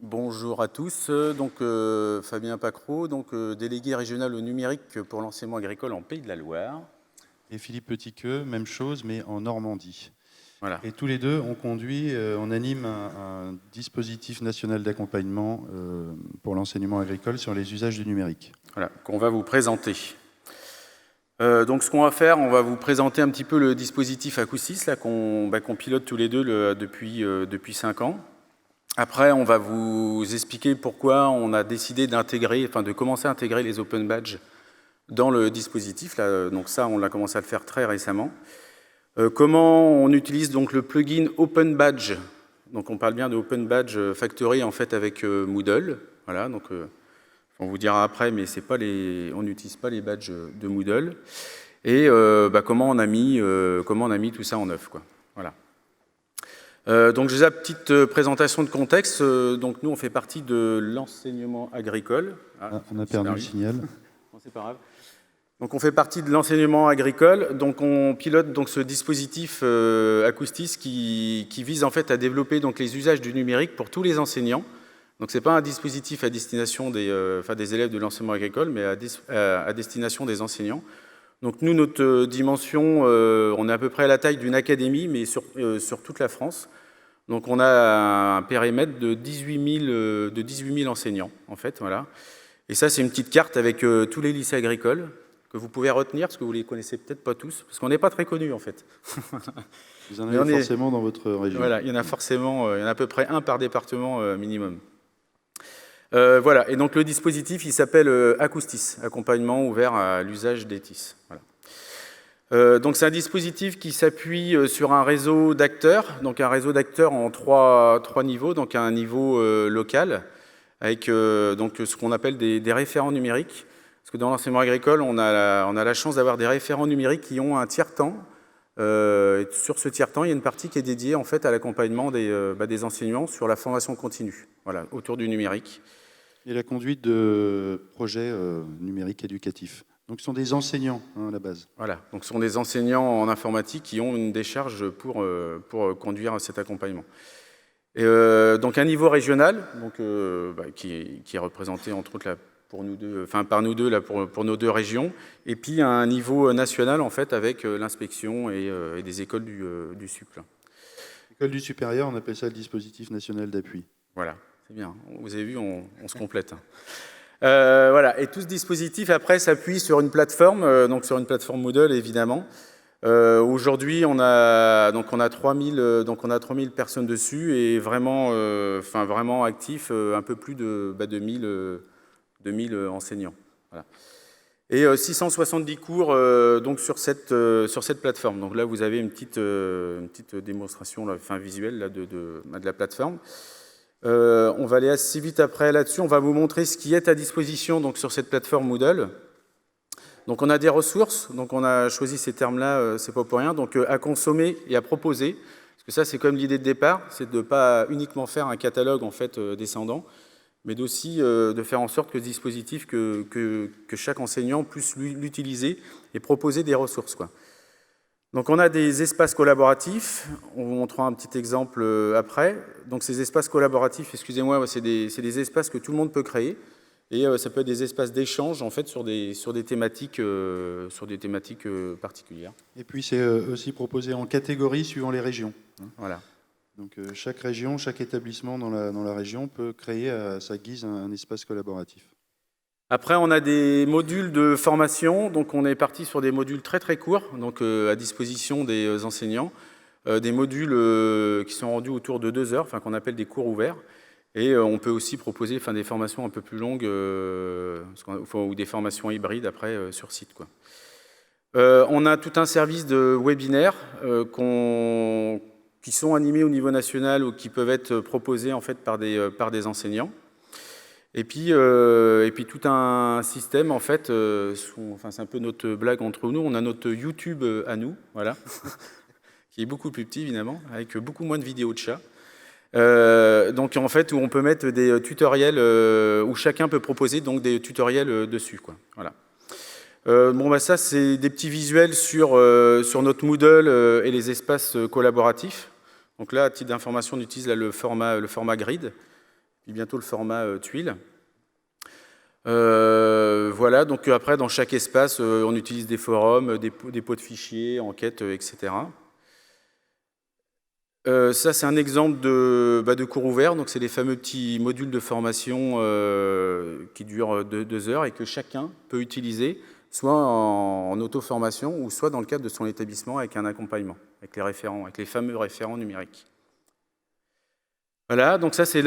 Bonjour à tous, Fabien Pacreau, délégué régional au numérique pour l'enseignement agricole en Pays de la Loire. Et Philippe Petitqueux, même chose, mais en Normandie. Voilà. Et tous les deux, on anime un dispositif national d'accompagnement pour l'enseignement agricole sur les usages du numérique. Voilà, qu'on va vous présenter. Ce qu'on va faire, on va vous présenter un petit peu le dispositif Acoustis qu'on pilote tous les deux depuis 5 ans. Après, on va vous expliquer pourquoi on a décidé de commencer à intégrer les Open Badges dans le dispositif. Donc ça, on l'a commencé à le faire très récemment. Comment on utilise donc le plugin Open Badge. Donc on parle bien de Open Badge Factory en fait avec Moodle. Voilà, on vous dira après, mais on n'utilise pas les badges de Moodle. Et comment on a mis tout ça en œuvre, quoi. Voilà. J'ai la petite présentation de contexte. Nous, on fait partie de l'enseignement agricole. On a perdu le signal. Bon, c'est pas grave. Donc, on fait partie de l'enseignement agricole. Donc, on pilote ce dispositif Acoustis qui vise en fait à développer les usages du numérique pour tous les enseignants. Donc, c'est pas un dispositif à destination des élèves de l'enseignement agricole, mais à destination des enseignants. Donc nous, notre dimension, on est à peu près à la taille d'une académie, mais sur toute la France. Donc on a un périmètre de 18 000 enseignants, en fait, voilà. Et ça, c'est une petite carte avec tous les lycées agricoles que vous pouvez retenir, parce que vous ne les connaissez peut-être pas tous, parce qu'on n'est pas très connus, en fait. Vous en avez forcément dans votre région. Voilà, il y en a forcément, il y en a à peu près un par département minimum. Voilà, et donc le dispositif, il s'appelle Acoustis, accompagnement ouvert à l'usage des TIS. Voilà. C'est un dispositif qui s'appuie sur un réseau d'acteurs, donc un réseau d'acteurs en trois niveaux, donc un niveau local, avec ce qu'on appelle des référents numériques, parce que dans l'enseignement agricole, on a la chance d'avoir des référents numériques qui ont un tiers-temps. Sur ce tiers-temps, il y a une partie qui est dédiée en fait à l'accompagnement des enseignants sur la formation continue, voilà, autour du numérique. Et la conduite de projets numériques éducatifs. Donc ce sont des enseignants à la base. Voilà, donc ce sont des enseignants en informatique qui ont une décharge pour conduire cet accompagnement. Et, donc un niveau régional, qui est représenté entre autres là, par nous deux là, pour nos deux régions, et puis un niveau national en fait avec l'inspection et des écoles du SUP. École du supérieur, on appelle ça le dispositif national d'appui. Voilà. C'est bien, vous avez vu, on se complète. Voilà, et tout ce dispositif, après, s'appuie sur une plateforme, sur une plateforme Moodle, évidemment. Aujourd'hui, on a 3000 personnes dessus et vraiment actifs, un peu plus de 2000 enseignants. Voilà. Et 670 cours sur cette plateforme. Donc là, vous avez une petite démonstration visuelle là, de la plateforme. On va aller assez vite après là-dessus. On va vous montrer ce qui est à disposition sur cette plateforme Moodle. Donc on a des ressources. Donc on a choisi ces termes-là, c'est pas pour rien. Donc à consommer et à proposer. Parce que ça, c'est comme l'idée de départ, c'est de ne pas uniquement faire un catalogue en fait descendant, mais aussi de faire en sorte que ce dispositif, que chaque enseignant puisse l'utiliser et proposer des ressources, quoi. Donc on a des espaces collaboratifs, on vous montrera un petit exemple après. Donc ces espaces collaboratifs, excusez-moi, c'est des espaces que tout le monde peut créer, et ça peut être des espaces d'échange en fait sur des thématiques particulières. Et puis c'est aussi proposé en catégories suivant les régions. Voilà. Donc chaque région, chaque établissement dans la région peut créer à sa guise un espace collaboratif. Après, on a des modules de formation, donc on est parti sur des modules très très courts, donc à disposition des enseignants, des modules qui sont rendus autour de 2 heures, qu'on appelle des cours ouverts, et on peut aussi proposer des formations un peu plus longues, ou des formations hybrides après sur site, quoi. On a tout un service de webinaires qui sont animés au niveau national ou qui peuvent être proposés en fait par des enseignants. Et puis tout un système, en fait, c'est un peu notre blague entre nous, on a notre YouTube à nous, voilà, qui est beaucoup plus petit, évidemment, avec beaucoup moins de vidéos de chats. Donc, en fait, où on peut mettre des tutoriels, où chacun peut proposer donc, des tutoriels dessus, quoi. Voilà. Ça, c'est des petits visuels sur notre Moodle et les espaces collaboratifs. Donc là, à titre d'information, on utilise là, le format grid. puis bientôt le format tuile. Voilà, donc après, dans chaque espace, on utilise des forums, des pots de fichiers, enquêtes, etc. Ça, c'est un exemple de cours ouvert. Donc, c'est les fameux petits modules de formation qui durent 2 heures et que chacun peut utiliser, soit en auto-formation ou soit dans le cadre de son établissement avec un accompagnement, avec les référents, avec les fameux référents numériques. Voilà, donc ça c'est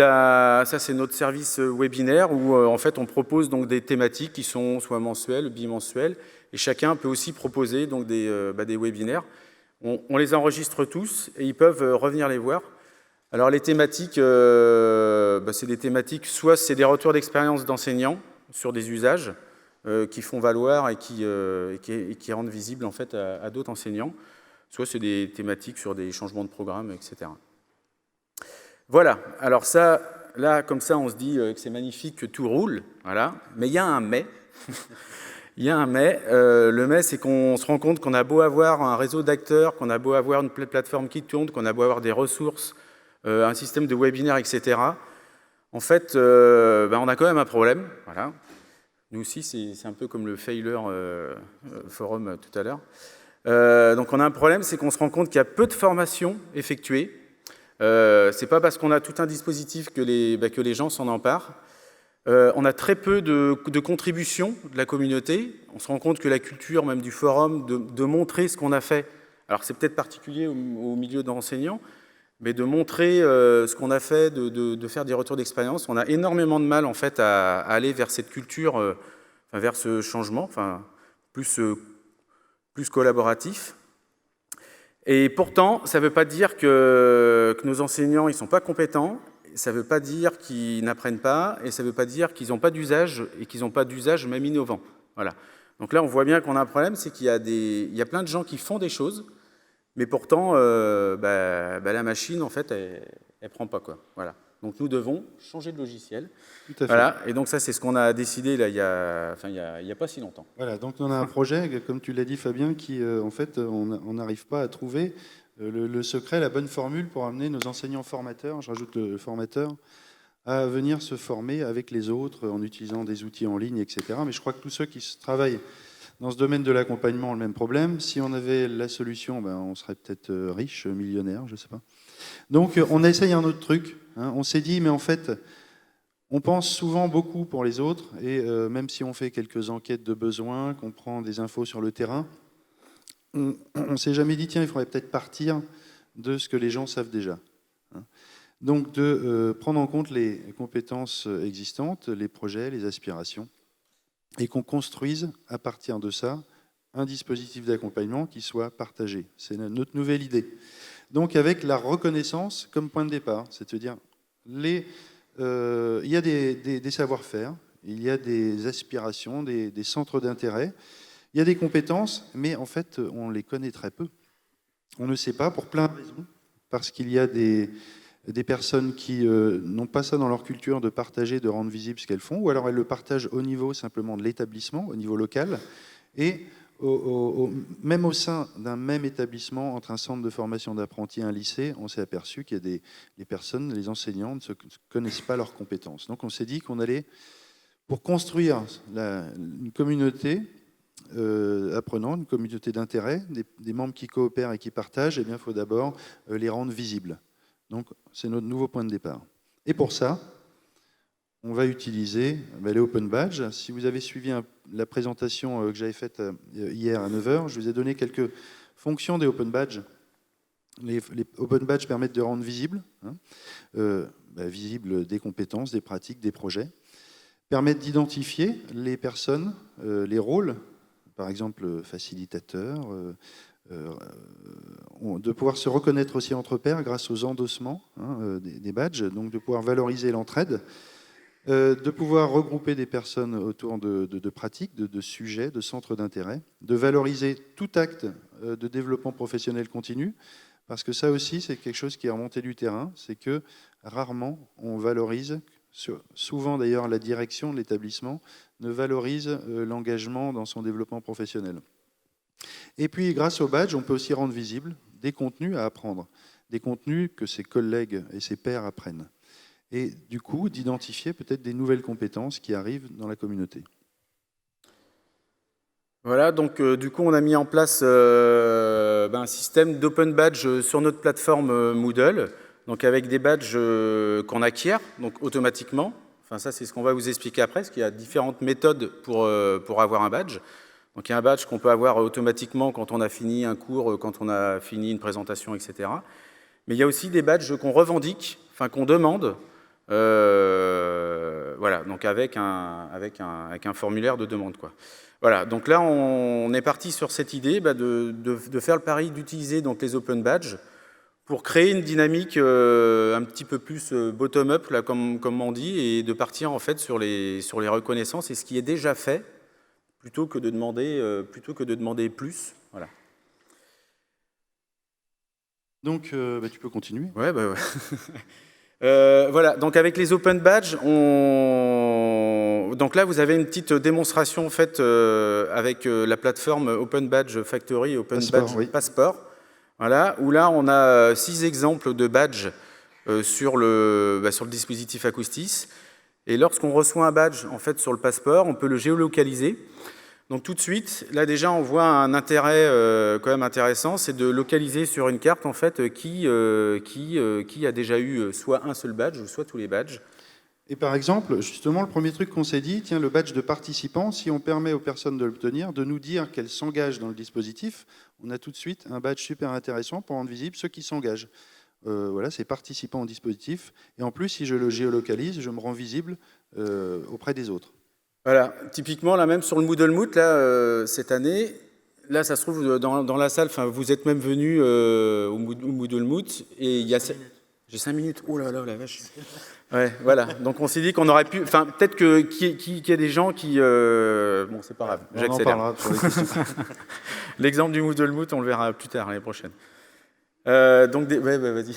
notre service webinaire où en fait on propose donc des thématiques qui sont soit mensuelles, bimensuelles, et chacun peut aussi proposer donc des webinaires. On les enregistre tous et ils peuvent revenir les voir. Alors les thématiques, c'est des thématiques, soit c'est des retours d'expérience d'enseignants sur des usages qui font valoir et qui rendent visibles en fait à d'autres enseignants, soit c'est des thématiques sur des changements de programme, etc. Voilà, alors ça, là, comme ça, on se dit que c'est magnifique, que tout roule, voilà. Mais il y a un mais. Il y a un mais. Le mais, c'est qu'on se rend compte qu'on a beau avoir un réseau d'acteurs, qu'on a beau avoir une plateforme qui tourne, qu'on a beau avoir des ressources, un système de webinaire, etc. En fait, on a quand même un problème, voilà. Nous aussi, c'est un peu comme le Failure Forum tout à l'heure. Donc on a un problème, c'est qu'on se rend compte qu'il y a peu de formations effectuées. C'est pas parce qu'on a tout un dispositif que les gens s'en emparent. On a très peu de contributions de la communauté. On se rend compte que la culture, même du forum, de montrer ce qu'on a fait, alors c'est peut-être particulier au milieu d'enseignants, mais de montrer ce qu'on a fait, de faire des retours d'expérience, on a énormément de mal en fait à aller vers cette culture, vers ce changement, plus collaboratif. Et pourtant, ça ne veut pas dire que nos enseignants ne sont pas compétents, ça ne veut pas dire qu'ils n'apprennent pas, et ça ne veut pas dire qu'ils n'ont pas d'usage, et qu'ils n'ont pas d'usage même innovant. Voilà. Donc là, on voit bien qu'on a un problème, c'est qu'il y a plein de gens qui font des choses, mais pourtant, la machine, en fait, elle ne prend pas, quoi. Voilà. Donc nous devons changer de logiciel. Tout à fait. Voilà. Et donc ça, c'est ce qu'on a décidé là, il y a pas si longtemps. Voilà, donc on a un projet, comme tu l'as dit Fabien, qui en fait, on n'arrive pas à trouver le secret, la bonne formule pour amener nos enseignants formateurs, je rajoute le formateur, à venir se former avec les autres en utilisant des outils en ligne, etc. Mais je crois que tous ceux qui travaillent dans ce domaine de l'accompagnement ont le même problème. Si on avait la solution, on serait peut-être riche, millionnaire, je ne sais pas. Donc on a essayé un autre truc. On s'est dit, mais en fait, on pense souvent beaucoup pour les autres, et même si on fait quelques enquêtes de besoins, qu'on prend des infos sur le terrain, on ne s'est jamais dit, tiens, il faudrait peut-être partir de ce que les gens savent déjà. Donc de prendre en compte les compétences existantes, les projets, les aspirations, et qu'on construise à partir de ça un dispositif d'accompagnement qui soit partagé. C'est notre nouvelle idée. Donc avec la reconnaissance comme point de départ, c'est-à-dire il y a des savoir-faire, il y a des aspirations, des centres d'intérêt, il y a des compétences, mais en fait, on les connaît très peu. On ne sait pas pour plein de raisons, parce qu'il y a des personnes qui n'ont pas ça dans leur culture de partager, de rendre visible ce qu'elles font, ou alors elles le partagent au niveau simplement de l'établissement, au niveau local, et même au sein d'un même établissement, entre un centre de formation d'apprentis et un lycée, on s'est aperçu qu'il y a des personnes, les enseignants, ne connaissent pas leurs compétences. Donc on s'est dit qu'on allait, pour construire une communauté apprenant, une communauté d'intérêt, des membres qui coopèrent et qui partagent, il faut d'abord les rendre visibles. Donc c'est notre nouveau point de départ. Et pour ça, on va utiliser les Open Badges. Si vous avez suivi la présentation que j'avais faite hier à 9h, je vous ai donné quelques fonctions des Open Badges. Les Open Badges permettent de rendre visibles des compétences, des pratiques, des projets, permettent d'identifier les personnes, les rôles, par exemple facilitateur, de pouvoir se reconnaître aussi entre pairs grâce aux endossements des badges, donc de pouvoir valoriser l'entraide, de pouvoir regrouper des personnes autour de pratiques, de sujets, de centres d'intérêt, de valoriser tout acte de développement professionnel continu, parce que ça aussi, c'est quelque chose qui est remonté du terrain, c'est que rarement on valorise, souvent d'ailleurs la direction de l'établissement ne valorise l'engagement dans son développement professionnel. Et puis, grâce au badge, on peut aussi rendre visibles des contenus à apprendre, des contenus que ses collègues et ses pairs apprennent. et du coup d'identifier peut-être des nouvelles compétences qui arrivent dans la communauté. Voilà, donc du coup, on a mis en place un système d'open badge sur notre plateforme Moodle, donc avec des badges qu'on acquiert donc automatiquement. Enfin, ça, c'est ce qu'on va vous expliquer après, parce qu'il y a différentes méthodes pour avoir un badge. Donc, il y a un badge qu'on peut avoir automatiquement quand on a fini un cours, quand on a fini une présentation, etc. Mais il y a aussi des badges qu'on revendique, enfin qu'on demande, voilà, donc avec un formulaire de demande, quoi. Voilà, donc là, on est parti sur cette idée de faire le pari d'utiliser donc les open badges pour créer une dynamique un petit peu plus bottom-up, là, comme on dit, et de partir en fait sur les reconnaissances et ce qui est déjà fait, plutôt que de demander plus. Voilà. Donc, tu peux continuer. Ouais. Voilà, donc avec les open badges, donc là vous avez une petite démonstration faite avec la plateforme Open Badge Factory et Open Badge Passport. Voilà, où là on a 6 exemples de badges sur le dispositif Acoustis. Et lorsqu'on reçoit un badge en fait sur le passeport, on peut le géolocaliser. Donc tout de suite, là déjà on voit un intérêt quand même intéressant, c'est de localiser sur une carte en fait qui a déjà eu soit un seul badge ou soit tous les badges. Et par exemple, justement, le premier truc qu'on s'est dit, tiens, le badge de participant, si on permet aux personnes de l'obtenir, de nous dire qu'elles s'engagent dans le dispositif, on a tout de suite un badge super intéressant pour rendre visible ceux qui s'engagent. Voilà, c'est participant au dispositif. Et en plus, si je le géolocalise, je me rends visible auprès des autres. Voilà, typiquement, là même sur le Moodle Moot, là, cette année, là ça se trouve dans la salle, enfin vous êtes même venu au Moodle Moot, et il y a... J'ai 5 minutes, oh là là, la vache. Ouais, voilà, donc on s'est dit qu'on aurait pu... Enfin, peut-être qu'il y a des gens qui... Bon, c'est pas grave, j'accélère. On en parlera sur les questions. L'exemple du Moodle Moot, on le verra plus tard, l'année prochaine. Vas-y.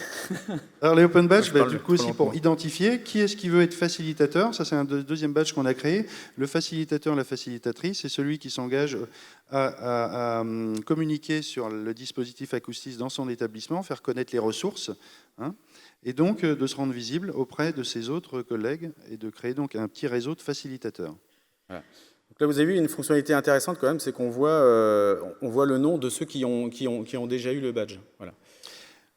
Alors les open badges, du coup aussi pour identifier qui est-ce qui veut être facilitateur, ça c'est un deuxième badge qu'on a créé. Le facilitateur, la facilitatrice, c'est celui qui s'engage à communiquer sur le dispositif Acoustis dans son établissement, faire connaître les ressources, hein, et donc de se rendre visible auprès de ses autres collègues et de créer donc un petit réseau de facilitateurs. Voilà. Donc là, vous avez vu une fonctionnalité intéressante quand même, c'est qu'on voit, on voit le nom de ceux qui ont déjà eu le badge. Voilà.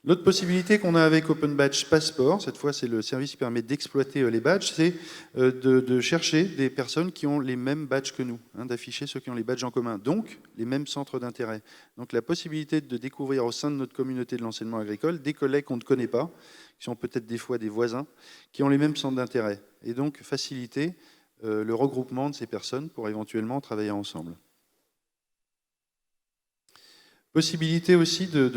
L'autre possibilité qu'on a avec Open Badge Passport, cette fois c'est le service qui permet d'exploiter les badges, c'est de chercher des personnes qui ont les mêmes badges que nous, hein, d'afficher ceux qui ont les badges en commun, donc les mêmes centres d'intérêt. Donc la possibilité de découvrir au sein de notre communauté de l'enseignement agricole des collègues qu'on ne connaît pas, qui sont peut-être des fois des voisins, qui ont les mêmes centres d'intérêt, et donc faciliter le regroupement de ces personnes pour éventuellement travailler ensemble. Possibilité aussi de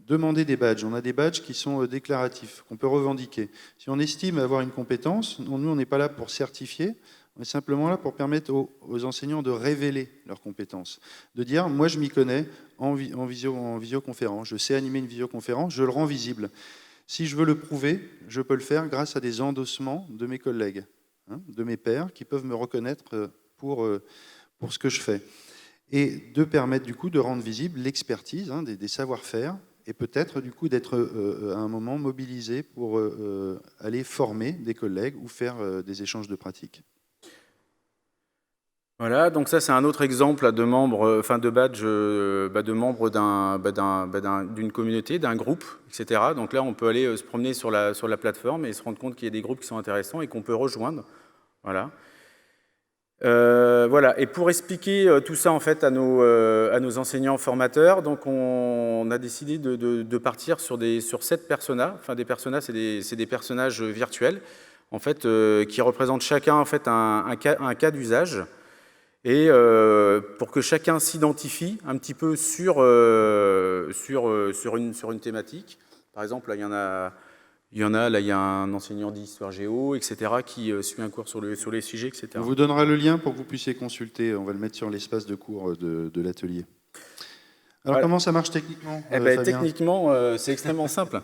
demander des badges. On a des badges qui sont déclaratifs, qu'on peut revendiquer. Si on estime avoir une compétence, nous, on n'est pas là pour certifier, on est simplement là pour permettre aux enseignants de révéler leurs compétences. De dire, moi je m'y connais en visioconférence, je sais animer une visioconférence, je le rends visible. Si je veux le prouver, je peux le faire grâce à des endossements de mes collègues, hein, de mes pairs, qui peuvent me reconnaître pour ce que je fais. Et de permettre du coup de rendre visible l'expertise, hein, des savoir-faire, et peut-être du coup d'être à un moment mobilisé pour aller former des collègues ou faire des échanges de pratiques. Voilà, donc ça c'est un autre exemple là, de membres, enfin de badge, de membres d'une communauté, d'un groupe, etc. Donc là on peut aller se promener sur la plateforme et se rendre compte qu'il y a des groupes qui sont intéressants et qu'on peut rejoindre. Voilà. Voilà. Et pour expliquer tout ça en fait à nos enseignants formateurs, donc on a décidé de partir sur 7 personas. Enfin des personas, c'est des personnages virtuels en fait qui représentent chacun en fait un cas d'usage. Et pour que chacun s'identifie un petit peu sur une thématique. Par exemple, là, il y a un enseignant d'histoire géo, etc., qui suit un cours sur les sujets, etc. On vous donnera le lien pour que vous puissiez consulter. On va le mettre sur l'espace de cours de l'atelier. Alors, voilà. Comment ça marche techniquement, Techniquement, c'est extrêmement simple.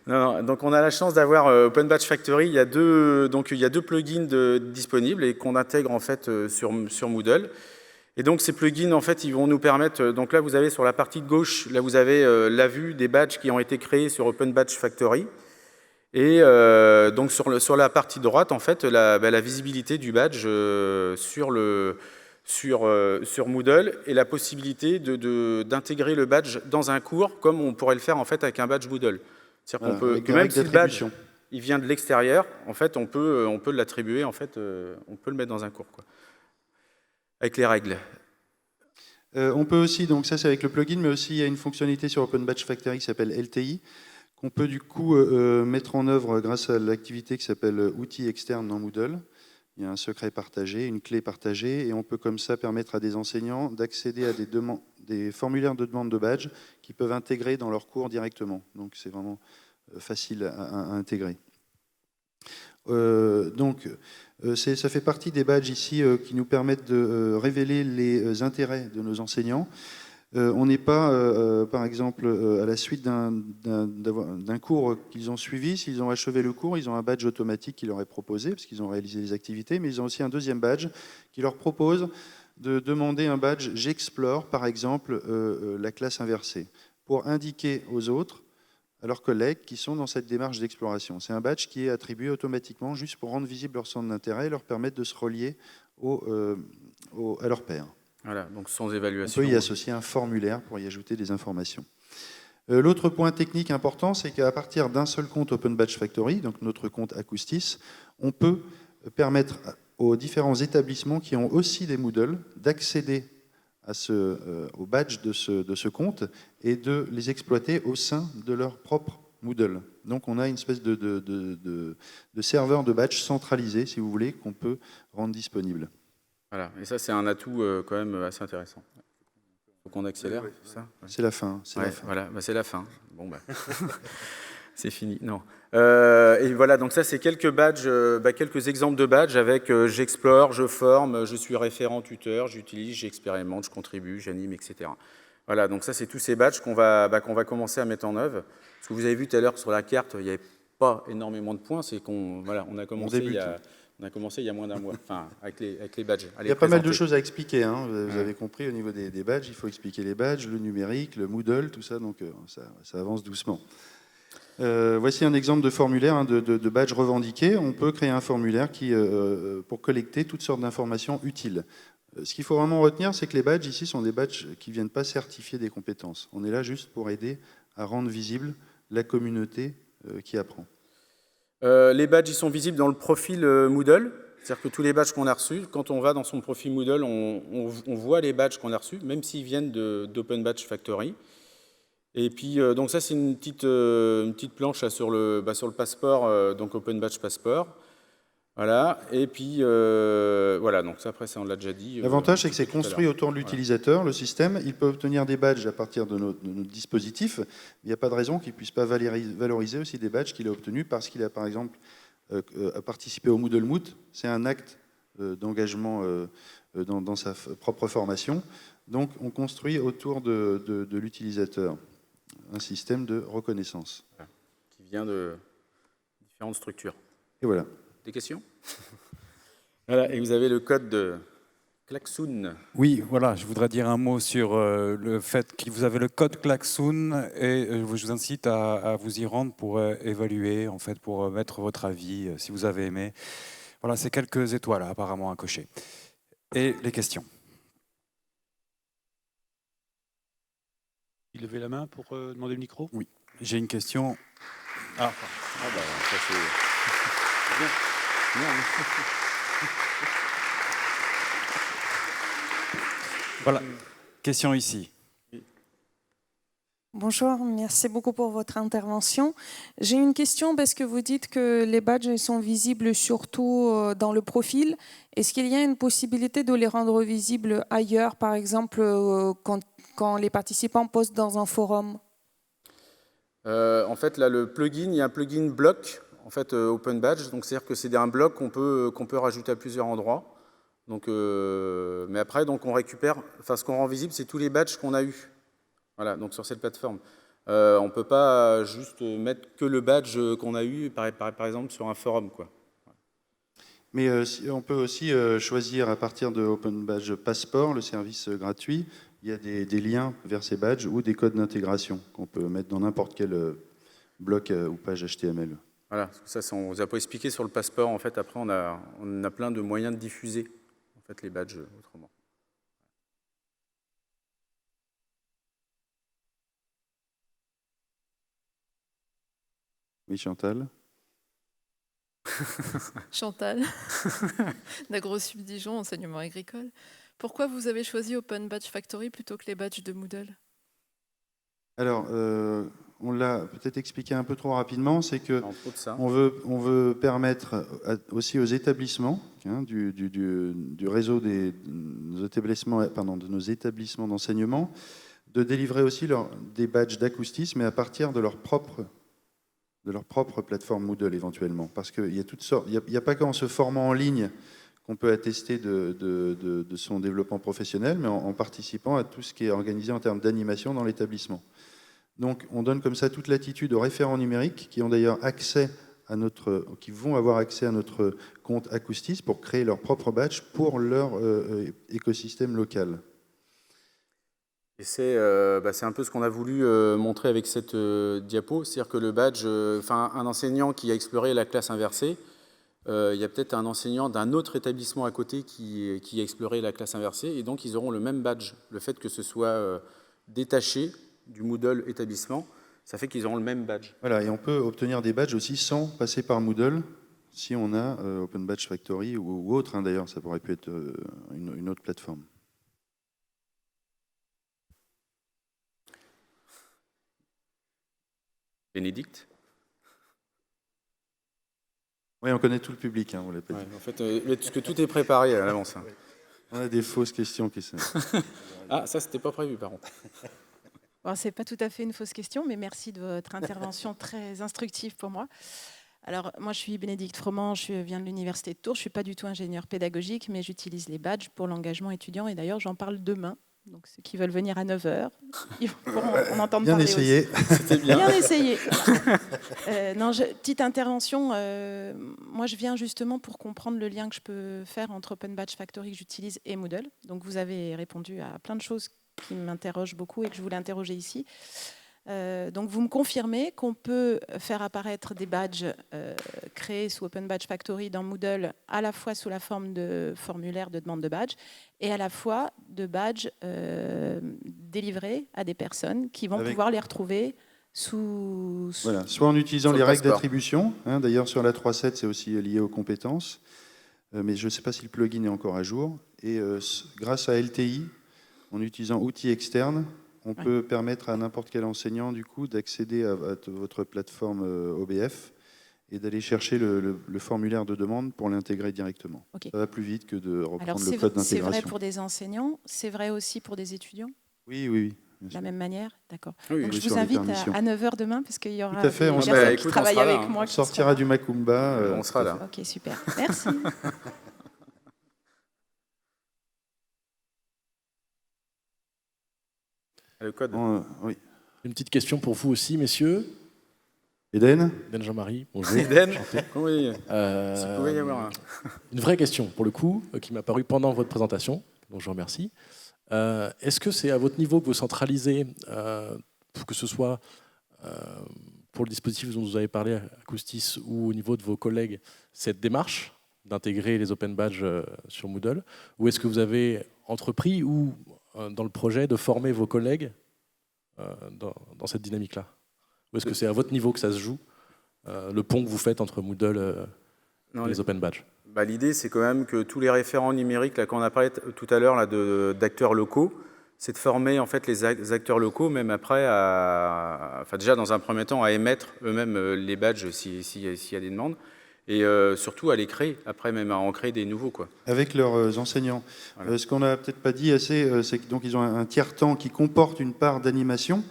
Non, donc on a la chance d'avoir Open Badge Factory. Il y a deux plugins disponibles et qu'on intègre en fait sur Moodle. Et donc ces plugins en fait ils vont nous permettre. Donc là vous avez sur la partie de gauche, là vous avez la vue des badges qui ont été créés sur Open Badge Factory. Et donc sur la partie droite, en fait, la visibilité du badge sur Moodle et la possibilité d'intégrer le badge dans un cours, comme on pourrait le faire en fait avec un badge Moodle. C'est-à-dire qu'on peut, même si le badge il vient de l'extérieur, en fait, on peut l'attribuer, en fait, on peut le mettre dans un cours, quoi, avec les règles. On peut aussi, donc ça c'est avec le plugin, mais aussi il y a une fonctionnalité sur Open Badge Factory qui s'appelle LTI, qu'on peut du coup mettre en œuvre grâce à l'activité qui s'appelle outils externes dans Moodle. Il y a un secret partagé, une clé partagée, et on peut comme ça permettre à des enseignants d'accéder à des formulaires de demande de badge qu'ils peuvent intégrer dans leur cours directement. Donc c'est vraiment facile à intégrer. Ça fait partie des badges ici qui nous permettent de révéler les intérêts de nos enseignants. On n'est pas, par exemple, à la suite d'un cours qu'ils ont suivi. S'ils ont achevé le cours, ils ont un badge automatique qui leur est proposé, parce qu'ils ont réalisé les activités, mais ils ont aussi un deuxième badge qui leur propose de demander un badge « J'explore », par exemple, la classe inversée, pour indiquer aux autres, à leurs collègues qui sont dans cette démarche d'exploration. C'est un badge qui est attribué automatiquement juste pour rendre visible leur centre d'intérêt et leur permettre de se relier à leur pairs. Voilà, donc sans évaluation. On peut y associer un formulaire pour y ajouter des informations. L'autre point technique important, c'est qu'à partir d'un seul compte Open Badge Factory, donc notre compte Acoustis, on peut permettre aux différents établissements qui ont aussi des Moodle d'accéder au badge de ce compte et de les exploiter au sein de leur propre Moodle. Donc on a une espèce de serveur de badge centralisé, si vous voulez, qu'on peut rendre disponible. Voilà, et ça c'est un atout quand même assez intéressant. Il faut qu'on accélère, c'est ça ? C'est la fin. Voilà, c'est la fin. Bon, c'est fini. Non. Et voilà, donc ça c'est quelques badges, quelques exemples de badges avec j'explore, je forme, je suis référent tuteur, j'utilise, j'expérimente, je contribue, j'anime, etc. Voilà, donc ça c'est tous ces badges qu'on va commencer à mettre en œuvre. Ce que vous avez vu tout à l'heure sur la carte, il n'y avait pas énormément de points, c'est qu'on on a commencé il y a moins d'un mois, enfin, avec les badges. Il y a pas mal de choses à expliquer, hein. Vous avez compris, au niveau des badges, il faut expliquer les badges, le numérique, le Moodle, tout ça, donc ça avance doucement. Voici un exemple de formulaire, de badge revendiqué. On peut créer un formulaire pour collecter toutes sortes d'informations utiles. Ce qu'il faut vraiment retenir, c'est que les badges ici sont des badges qui ne viennent pas certifier des compétences. On est là juste pour aider à rendre visible la communauté qui apprend. Les badges ils sont visibles dans le profil Moodle, c'est-à-dire que tous les badges qu'on a reçus, quand on va dans son profil Moodle, on voit les badges qu'on a reçus, même s'ils viennent d'Open Badge Factory. Et puis, donc ça, c'est une petite planche là, sur le passeport, donc Open Badge Passport. Voilà, et puis, voilà, donc ça, après, ça, on l'a déjà dit. L'avantage, c'est que c'est construit autour de l'utilisateur, le système. Il peut obtenir des badges à partir de notre dispositif. Il n'y a pas de raison qu'il ne puisse pas valoriser aussi des badges qu'il a obtenus parce qu'il a, par exemple, participé au Moodle Moot. C'est un acte d'engagement dans sa propre formation. Donc, on construit autour de l'utilisateur un système de reconnaissance. Qui vient de différentes structures. Et voilà. Des questions? Voilà, et vous avez le code de Klaxoon. Oui, voilà, je voudrais dire un mot sur le fait que vous avez le code Klaxoon et je vous incite à vous y rendre pour évaluer, en fait, pour mettre votre avis, si vous avez aimé. Voilà, c'est quelques étoiles apparemment à cocher. Et les questions? Il levait la main pour demander le micro? Oui, j'ai une question. Ah Ça c'est bien. Voilà, question ici. Bonjour, merci beaucoup pour votre intervention. J'ai une question parce que vous dites que les badges sont visibles surtout dans le profil. Est-ce qu'il y a une possibilité de les rendre visibles ailleurs, par exemple quand les participants postent dans un forum? En fait, là, le plugin, il y a un plugin bloc, en fait, Open Badge. Donc, c'est-à-dire que c'est un bloc qu'on peut rajouter à plusieurs endroits. Donc, mais après, donc, on récupère, ce qu'on rend visible, c'est tous les badges qu'on a eus. Voilà, donc sur cette plateforme. On ne peut pas juste mettre que le badge qu'on a eu, par exemple, sur un forum, quoi. Mais on peut aussi choisir à partir de Open Badge Passport, le service gratuit. Il y a des liens vers ces badges ou des codes d'intégration qu'on peut mettre dans n'importe quel bloc ou page HTML. Voilà, ça, on vous a pas expliqué sur le passeport. En fait, après, on a plein de moyens de diffuser en fait, les badges autrement. Oui, Chantal. Chantal, d'AgroSup Dijon, enseignement agricole. Pourquoi vous avez choisi Open Badge Factory plutôt que les badges de Moodle? Alors, on l'a peut-être expliqué un peu trop rapidement, c'est que Entre autres, ça. on veut permettre aussi aux établissements du réseau de nos établissements d'enseignement de délivrer aussi des badges d'acoustisme, mais à partir de leur propre plateforme Moodle éventuellement. Parce qu'il y a toutes sortes, il n'y a pas qu'en se formant en ligne qu'on peut attester de son développement professionnel, mais en participant à tout ce qui est organisé en termes d'animation dans l'établissement. Donc on donne comme ça toute latitude aux référents numériques qui ont d'ailleurs qui vont avoir accès à notre compte Acoustis pour créer leur propre badge pour leur écosystème local. Et c'est un peu ce qu'on a voulu montrer avec cette diapo, c'est-à-dire que le badge, un enseignant qui a exploré la classe inversée, il y a peut-être un enseignant d'un autre établissement à côté qui a exploré la classe inversée, et donc ils auront le même badge. Le fait que ce soit détaché du Moodle établissement, ça fait qu'ils auront le même badge. Voilà, et on peut obtenir des badges aussi sans passer par Moodle, si on a Open Badge Factory ou autre, hein, d'ailleurs, ça pourrait pu être une autre plateforme. Bénédicte? Oui, on connaît tout le public, hein, on l'a pas dit. En fait, parce que tout est préparé à l'avance. Hein. On a des fausses questions qui sont... Ah, ça, c'était pas prévu, par contre. Bon, ce n'est pas tout à fait une fausse question, mais merci de votre intervention très instructive pour moi. Alors, moi, je suis Bénédicte Froment, je viens de l'Université de Tours. Je ne suis pas du tout ingénieure pédagogique, mais j'utilise les badges pour l'engagement étudiant. Et d'ailleurs, j'en parle demain. Donc, ceux qui veulent venir à 9h, ils pourront en entendre bien parler essayé. C'était bien. Bien essayé. Petite intervention. Moi, je viens justement pour comprendre le lien que je peux faire entre Open Badge Factory que j'utilise et Moodle. Donc, vous avez répondu à plein de choses qui m'interroge beaucoup et que je voulais interroger ici. Donc vous me confirmez qu'on peut faire apparaître des badges créés sous Open Badge Factory dans Moodle à la fois sous la forme de formulaire de demande de badge et à la fois de badges délivrés à des personnes qui vont pouvoir les retrouver sous... Voilà, soit en utilisant les règles passeport. d'attribution, hein, d'ailleurs sur la 3.7 c'est aussi lié aux compétences, mais je ne sais pas si le plugin est encore à jour, et grâce à LTI, en utilisant outils externes, on peut permettre à n'importe quel enseignant du coup d'accéder à votre plateforme OBF et d'aller chercher le formulaire de demande pour l'intégrer directement. Okay. Ça va plus vite que de reprendre Alors, le code d'intégration. C'est vrai pour des enseignants, c'est vrai aussi pour des étudiants? Oui. De la même manière, d'accord. Oui, donc oui, je vous invite à 9h demain, parce qu'il y aura tout à fait, des on personnes qui travaillent avec là, moi. On sortira du Macumba. On sera là. Ok, super. Merci. Le code. Oui. Une petite question pour vous aussi, messieurs. Eden Jean-Marie, bonjour. Eden, Enchanté. oui. S'il pouvait y avoir un. Une vraie question, pour le coup, qui m'a paru pendant votre présentation, donc je vous remercie. Est-ce que c'est à votre niveau que vous centralisez, que ce soit pour le dispositif dont vous avez parlé, Acoustis, ou au niveau de vos collègues, cette démarche d'intégrer les open badges sur Moodle, ou est-ce que vous avez entrepris ou dans le projet de former vos collègues dans cette dynamique-là? Ou est-ce que c'est à votre niveau que ça se joue, le pont que vous faites entre Moodle et les open badges? L'idée, c'est quand même que tous les référents numériques, là, quand on a parlé tout à l'heure d'acteurs locaux, c'est de former en fait les acteurs locaux, même après, déjà dans un premier temps, à émettre eux-mêmes les badges s'il y a des demandes, et surtout à les créer, après même à en créer des nouveaux. Quoi. Avec leurs enseignants. Voilà. Ce qu'on n'a peut-être pas dit assez, c'est qu'ils ont un tiers-temps qui comporte une part d'animation.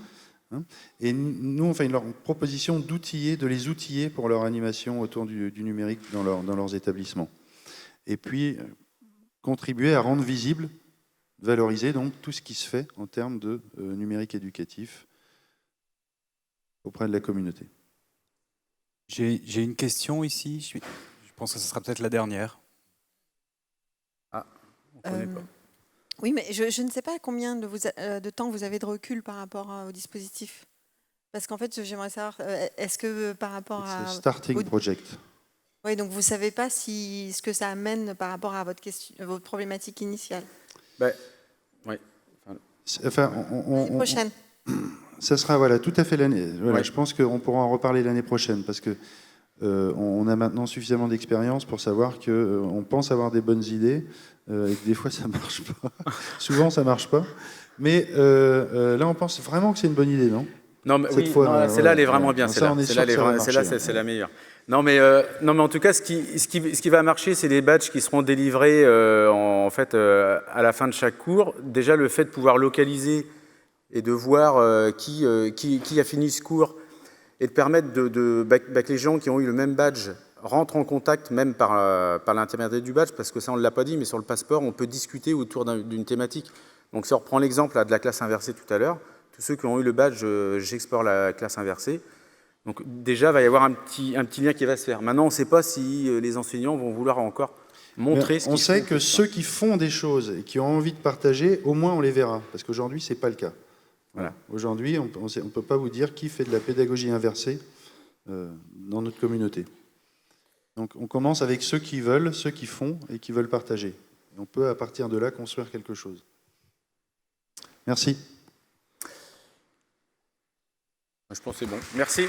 Hein, et nous, enfin, leur proposition de les outiller pour leur animation autour du numérique dans leurs établissements. Et puis, contribuer à rendre visible, valoriser donc tout ce qui se fait en termes de numérique éducatif auprès de la communauté. J'ai une question ici. Je pense que ce sera peut-être la dernière. Ah, on ne connaît pas. Oui, mais je ne sais pas combien de temps vous avez de recul par rapport au dispositif. Parce qu'en fait, j'aimerais savoir, est-ce que par rapport It's à... a starting project. Oui, donc vous ne savez pas si, ce que ça amène par rapport à votre, votre problématique initiale. Ben, oui. Enfin, L'année prochaine. Ça sera voilà, tout à fait l'année. Voilà, Ouais. je pense qu'on pourra en reparler l'année prochaine parce que on a maintenant suffisamment d'expérience pour savoir que on pense avoir des bonnes idées et que des fois ça marche pas. Souvent ça marche pas. Mais là, on pense vraiment que c'est une bonne idée, non? Non, mais Cette oui, fois, non, celle-là, elle est vraiment bien. ça, Celle-là, on est sûr Celle-là, que ça va celle-là, marcher. c'est la meilleure. Non, mais en tout cas, ce qui va marcher, c'est les badges qui seront délivrés en fait à la fin de chaque cours. Déjà, le fait de pouvoir localiser et de voir qui a fini ce cours et de permettre que les gens qui ont eu le même badge rentrent en contact même par l'intermédiaire du badge, parce que ça, on ne l'a pas dit, mais sur le passeport, on peut discuter autour d'une thématique. Donc, si on reprend l'exemple de la classe inversée tout à l'heure, tous ceux qui ont eu le badge j'explore la classe inversée, donc déjà, il va y avoir un petit lien qui va se faire. Maintenant, on ne sait pas si les enseignants vont vouloir encore montrer ce qu'ils font. On sait que ceux qui font des choses et qui ont envie de partager, au moins on les verra, parce qu'aujourd'hui, ce n'est pas le cas. Voilà. Aujourd'hui, on ne peut pas vous dire qui fait de la pédagogie inversée dans notre communauté. Donc on commence avec ceux qui veulent, ceux qui font et qui veulent partager. Et on peut, à partir de là, construire quelque chose. Merci. Je pense que c'est bon. Merci.